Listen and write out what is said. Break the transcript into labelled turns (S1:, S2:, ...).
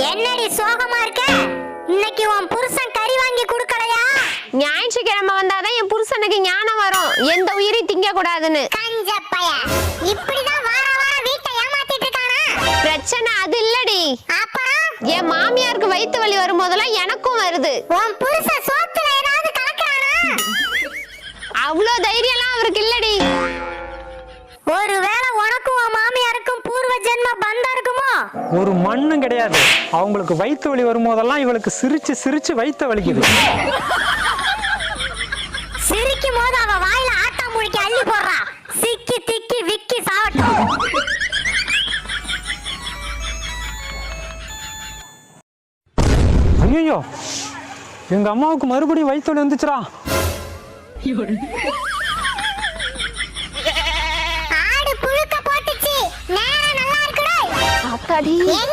S1: என்னடி சோகமா இருக்க? இன்னைக்கு உன் புருஷன் கறி வாங்கி கொடுக்கலையா?
S2: ஞாயிற்றுக்கிழமை வந்தாதான் என் புருஷனுக்கு ஞானம் வரும், எந்த உயிரி திங்க கூடாதுன்னு.
S1: கஞ்சப்பைய இப்படிதான் வார வாரம் வீட்டை ஏமாத்திட்டு இருக்கானா?
S2: பிரச்சனை அது இல்லடி,
S1: அப்புறம்
S2: என் மாமியாருக்கு வயித்து வலி வரும்போதெல்லாம் எனக்கும் வருது.
S1: உன் புருஷன் சோத்துல ஏதாவது கலக்குறானா?
S2: அவ்வளோ தைரியம்லாம் அவருக்கு இல்லடி.
S1: ஒருவேளை உனக்கும் உன் மாமியாருக்கும் பூர்வ ஜென்ம பந்தம் இருக்குமோ?
S3: ஒரு மண்ணும் கிடையாது. அவங்களுக்கு வயிற்று வலி வரும்போதெல்லாம் இவளுக்கு சிரிச்சு சிரிச்சு வயிற்று வலிக்குது.
S1: சிரிக்கும் போது அவ வாயில ஆட்டா முழிக்க அள்ளி போடுறா. சிக்கி திக்கி விக்கி சாவட்டும்.
S3: ஐயோ, எங்க அம்மாவுக்கு மறுபடியும் வயிற்று வலி வந்துச்சுடா.
S1: ஆடு புழுக்க போட்டுச்சு. நேரம் நல்லா இருக்குடா.
S2: அத்தாடி.